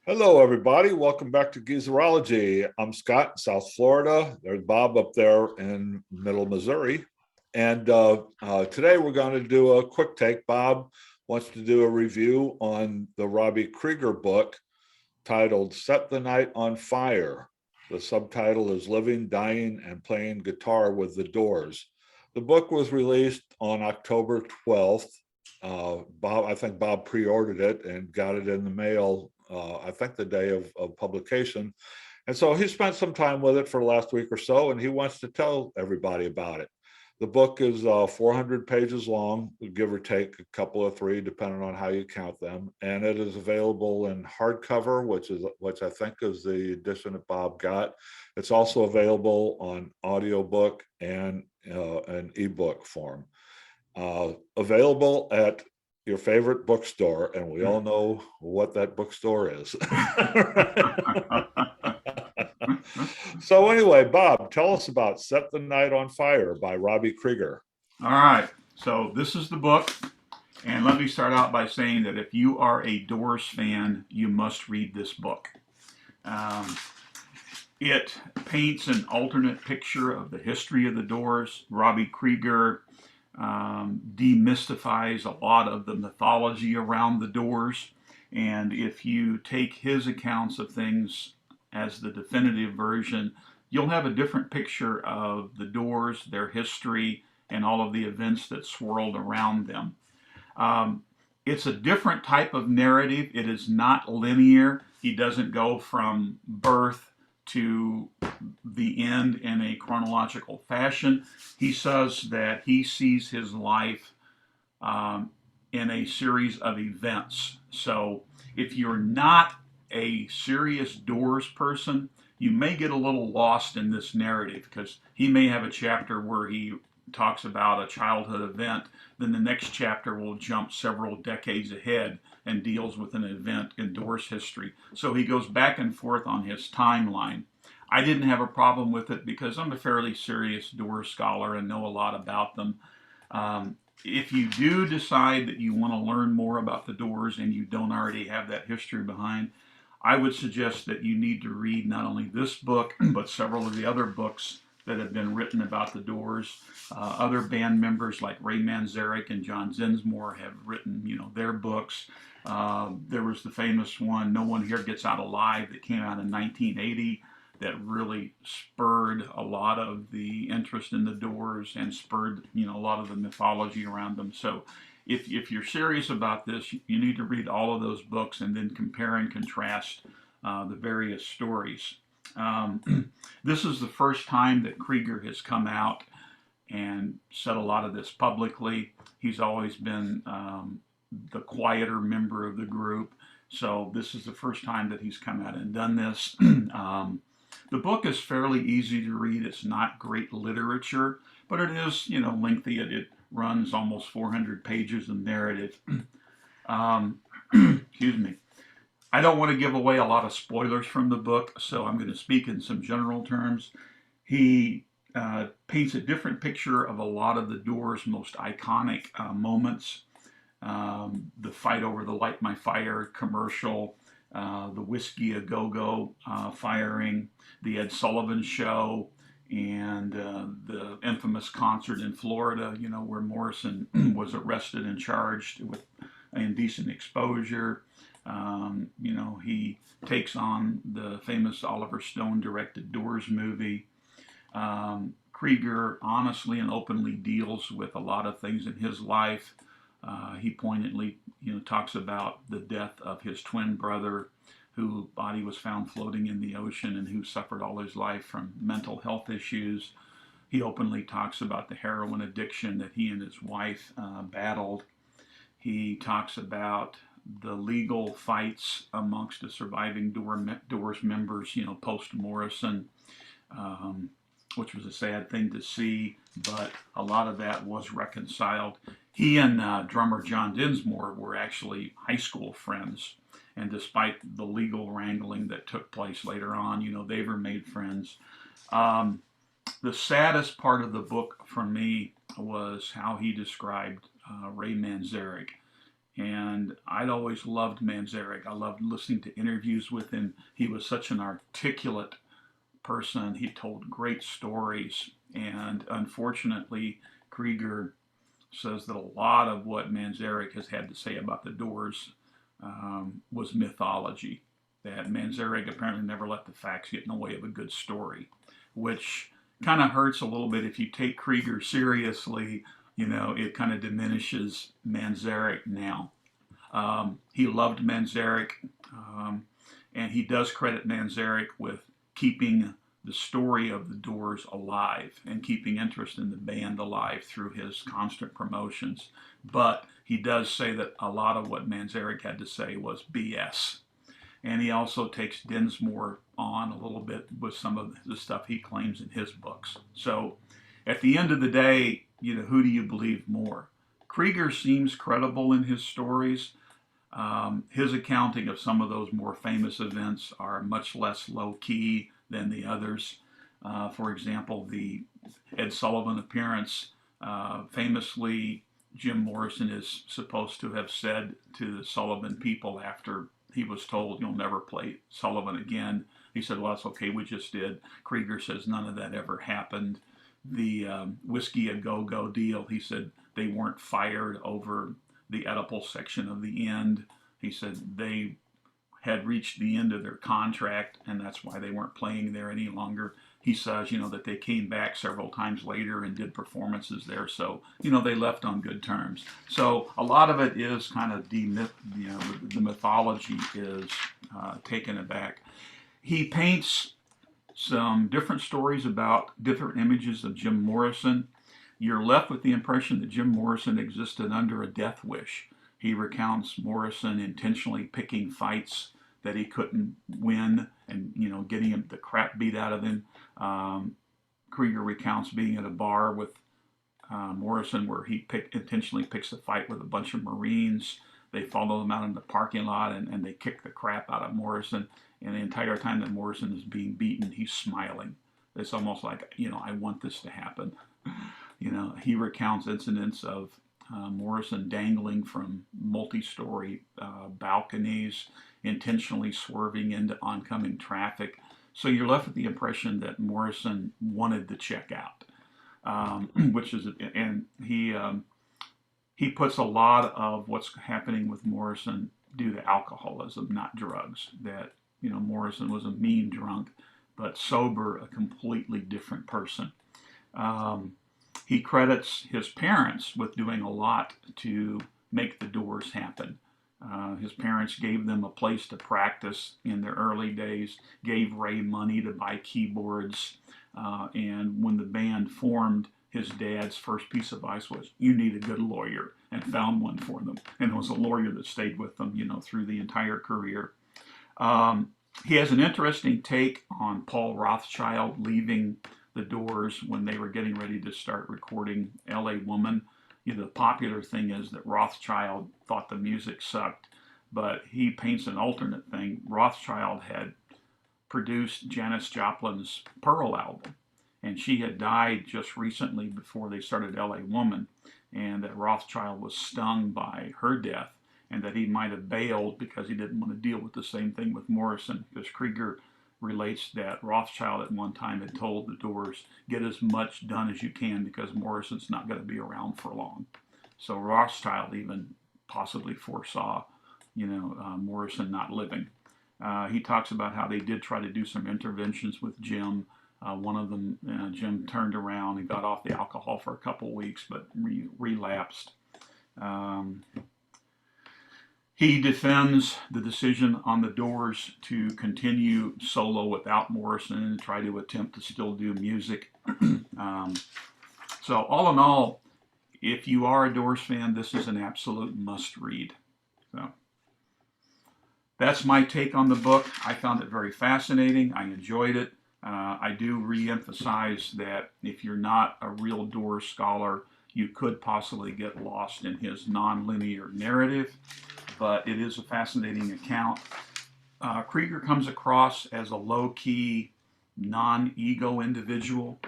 Hello, everybody. Welcome back to Geezerology. I'm Scott in South Florida. There's Bob up there in middle Missouri. And today we're going to do a quick take. Bob wants to do a review on the Robby Krieger book titled Set the Night on Fire. The subtitle is Living, Dying, and Playing Guitar with the Doors. The book was released on October 12th. I think Bob pre-ordered it and got it in the mail I think the day of publication. And so he spent some time with it for the last week or so, and he wants to tell everybody about it. The book is 400 pages long, give or take a couple of three, depending on how you count them. And it is available in hardcover, which I think is the edition that Bob got. It's also available on audiobook and an ebook form. Available at your favorite bookstore, and we all know what that bookstore is. So anyway, Bob, tell us about Set the Night on Fire by Robby Krieger. All right, so this is the book, and let me start out by saying that if you are a Doors fan, you must read this book. It paints an alternate picture of the history of the Doors. Robby Krieger demystifies a lot of the mythology around the Doors, and if you take his accounts of things as the definitive version, you'll have a different picture of the Doors, their history, and all of the events that swirled around them. It's a different type of narrative. It is not linear. He doesn't go from birth to the end in a chronological fashion. He says that he sees his life in a series of events. So if you're not a serious Doors person, you may get a little lost in this narrative, because he may have a chapter where he talks about a childhood event, then the next chapter will jump several decades ahead and deals with an event in Doors history. So he goes back and forth on his timeline. I didn't have a problem with it because I'm a fairly serious Doors scholar and know a lot about them. If you do decide that you want to learn more about the Doors and you don't already have that history behind, I would suggest that you need to read not only this book, but several of the other books that have been written about the Doors. Other band members like Ray Manzarek and John Zinsmore have written, their books. There was the famous one, No One Here Gets Out Alive, that came out in 1980, that really spurred a lot of the interest in the Doors and spurred, a lot of the mythology around them. So if you're serious about this, you need to read all of those books and then compare and contrast the various stories. This is the first time that Krieger has come out and said a lot of this publicly. He's always been the quieter member of the group, so this is the first time that he's come out and done this. The book is fairly easy to read. It's not great literature, but it is, lengthy. It runs almost 400 pages of narrative. Excuse me. I don't want to give away a lot of spoilers from the book, so I'm going to speak in some general terms. He paints a different picture of a lot of the Doors' most iconic moments. The fight over the Light My Fire commercial, the Whiskey A Go-Go firing, the Ed Sullivan Show, and the infamous concert in Florida, where Morrison was arrested and charged with indecent exposure. He takes on the famous Oliver Stone directed Doors movie. Krieger honestly and openly deals with a lot of things in his life. He poignantly, talks about the death of his twin brother, whose body was found floating in the ocean and who suffered all his life from mental health issues. He openly talks about the heroin addiction that he and his wife battled. He talks about the legal fights amongst the surviving Doors members, post Morrison, which was a sad thing to see, but a lot of that was reconciled. He and drummer John Dinsmore were actually high school friends, and despite the legal wrangling that took place later on, they were made friends. The saddest part of the book for me was how he described Ray Manzarek. And I'd always loved MANZAREK. I loved listening to interviews with him. He was such an articulate person. He told great stories. And unfortunately, Krieger says that a lot of what MANZAREK has had to say about the Doors was mythology. That MANZAREK apparently never let the facts get in the way of a good story, which kind of hurts a little bit. If you take Krieger seriously, it kind of diminishes MANZAREK now. He loved MANZAREK, and he does credit MANZAREK with keeping the story of the Doors alive and keeping interest in the band alive through his constant promotions. But he does say that a lot of what MANZAREK had to say was BS. And he also takes Dinsmore on a little bit with some of the stuff he claims in his books. So at the end of the day, who do you believe more? Krieger seems credible in his stories. His accounting of some of those more famous events are much less low-key than the others. For example, the Ed Sullivan appearance, famously, Jim Morrison is supposed to have said to the Sullivan people after he was told, "You'll never play Sullivan again." He said, "Well, that's okay, we just did." Krieger says none of that ever happened. The Whiskey a Go-Go deal, he said they weren't fired over the Oedipal section of the end. He said they had reached the end of their contract, and that's why they weren't playing there any longer. He says, that they came back several times later and did performances there, so they left on good terms. So a lot of it is kind of the mythology is taken aback. He paints some different stories about different images of Jim Morrison. You're left with the impression that Jim Morrison existed under a death wish. He recounts Morrison intentionally picking fights that he couldn't win and, getting him the crap beat out of him. Krieger recounts being at a bar with Morrison where he intentionally picks a fight with a bunch of Marines. They follow him out in the parking lot and they kick the crap out of Morrison. And the entire time that Morrison is being beaten, he's smiling. It's almost like, I want this to happen. He recounts incidents of Morrison dangling from multi-story balconies, intentionally swerving into oncoming traffic. So you're left with the impression that Morrison wanted to check out, which is, and he puts a lot of what's happening with Morrison due to alcoholism, not drugs. That Morrison was a mean drunk, but sober, a completely different person. He credits his parents with doing a lot to make the Doors happen. His parents gave them a place to practice in their early days, gave Ray money to buy keyboards, and when the band formed, his dad's first piece of advice was, "You need a good lawyer," and found one for them. And it was a lawyer that stayed with them, through the entire career. He has an interesting take on Paul Rothschild leaving the Doors when they were getting ready to start recording L.A. Woman. The popular thing is that Rothschild thought the music sucked, but he paints an alternate thing. Rothschild had produced Janis Joplin's Pearl album, and she had died just recently before they started L.A. Woman, and that Rothschild was stung by her death, and that he might have bailed because he didn't want to deal with the same thing with Morrison, because Krieger relates that Rothschild at one time had told the Doors, "Get as much done as you can because Morrison's not going to be around for long." So Rothschild even possibly foresaw, Morrison not living. He talks about how they did try to do some interventions with Jim. One of them, Jim turned around and got off the alcohol for a couple weeks, but relapsed. He defends the decision on the Doors to continue solo without Morrison and try to attempt to still do music. So all in all, if you are a Doors fan, this is an absolute must-read. So that's my take on the book. I found it very fascinating. I enjoyed it. I do re-emphasize that if you're not a real Doors scholar, you could possibly get lost in his non-linear narrative, but it is a fascinating account. Krieger comes across as a low-key, non-ego individual.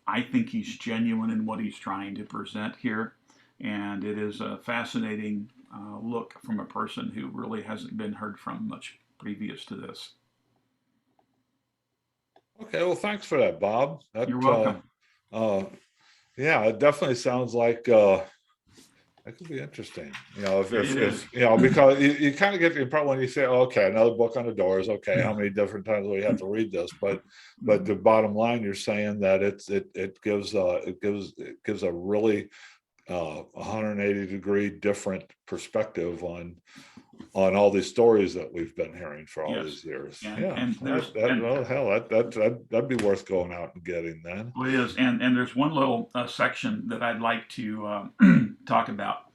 I think he's genuine in what he's trying to present here. And it is a fascinating look from a person who really hasn't been heard from much previous to this. Okay, well, thanks for that, Bob. You're welcome. Yeah, it definitely sounds like that could be interesting. It is. Because you kind of get the impression when you say, oh, okay, another book on the Doors. Okay, how many different times do we have to read this? But the bottom line, you're saying that it gives a really 180-degree different perspective on all these stories that we've been hearing for all these years. And That'd be worth going out and getting then. Well, it is, and there's one little section that I'd like to talk about.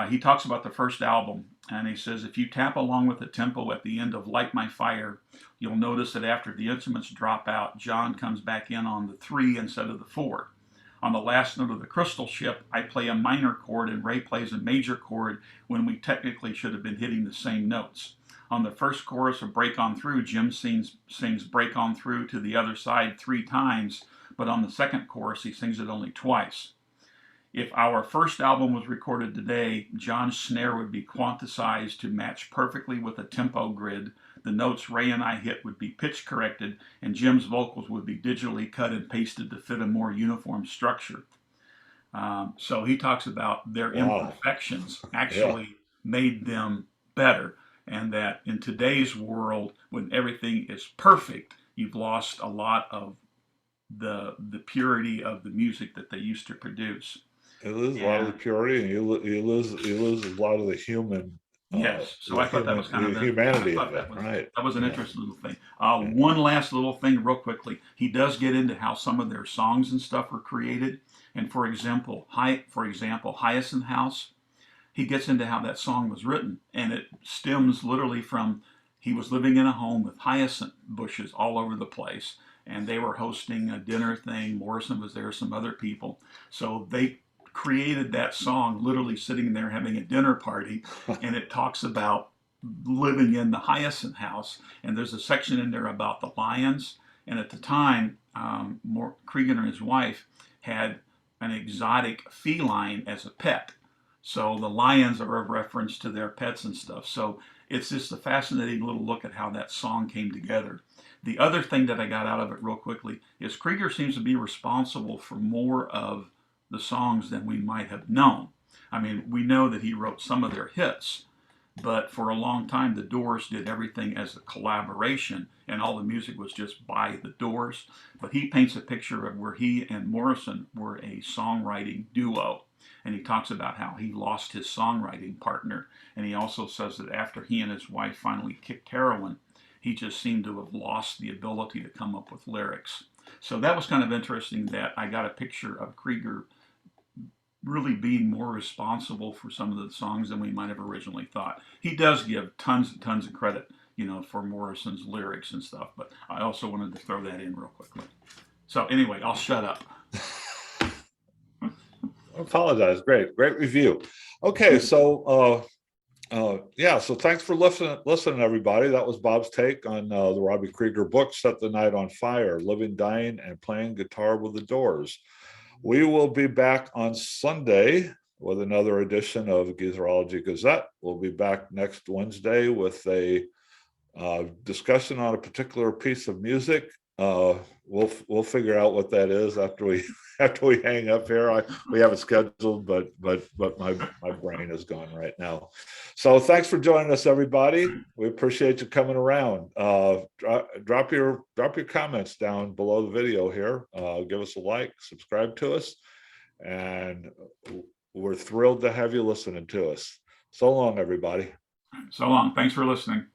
He talks about the first album, and he says, if you tap along with the tempo at the end of Light My Fire, you'll notice that after the instruments drop out, John comes back in on the 3 instead of the 4. On the last note of the Crystal Ship, I play a minor chord and Ray plays a major chord when we technically should have been hitting the same notes. On the first chorus of Break On Through, Jim sings Break On Through to the other side 3 times, but on the second chorus, he sings it only twice. If our first album was recorded today, John's snare would be quantized to match perfectly with a tempo grid. The notes Ray and I hit would be pitch corrected, and Jim's vocals would be digitally cut and pasted to fit a more uniform structure. So he talks about their imperfections actually made them better, and that in today's world, when everything is perfect, you've lost a lot of the purity of the music that they used to produce. You lose a lot of the purity, and you lose a lot of the human. Yes, so I thought that was kind of humanity of it, right? That was an interesting little thing. One last little thing, real quickly. He does get into how some of their songs and stuff were created, and for example, Hyacinth House. He gets into how that song was written, and it stems literally from he was living in a home with hyacinth bushes all over the place, and they were hosting a dinner thing. Morrison was there, some other people, so they created that song literally sitting there having a dinner party, and it talks about living in the Hyacinth House, and there's a section in there about the lions, and at the time, Krieger and his wife had an exotic feline as a pet, so the lions are a reference to their pets and stuff. So it's just a fascinating little look at how that song came together. The other thing that I got out of it real quickly is Krieger seems to be responsible for more of the songs than we might have known. I mean, we know that he wrote some of their hits, but for a long time, the Doors did everything as a collaboration, and all the music was just by the Doors. But he paints a picture of where he and Morrison were a songwriting duo, and he talks about how he lost his songwriting partner, and he also says that after he and his wife finally kicked heroin, he just seemed to have lost the ability to come up with lyrics. So that was kind of interesting that I got a picture of Krieger really being more responsible for some of the songs than we might have originally thought. He does give tons and tons of credit, for Morrison's lyrics and stuff, but I also wanted to throw that in real quickly. So anyway, I'll shut up. I apologize. Great review. Okay, so so thanks for listening, everybody. That was Bob's take on the Robby Krieger book, Set the Night on Fire, Living, Dying, and Playing Guitar with the Doors. We will be back on Sunday with another edition of Geezerology Gazette. We'll be back next Wednesday with a discussion on a particular piece of music. We'll figure out what that is after we hang up here. We have it scheduled, but my brain is gone right now. So thanks for joining us, everybody. We appreciate you coming around. Drop your comments down below the video here. Give us a like, subscribe to us, and we're thrilled to have you listening to us. So long, everybody. So long. Thanks for listening.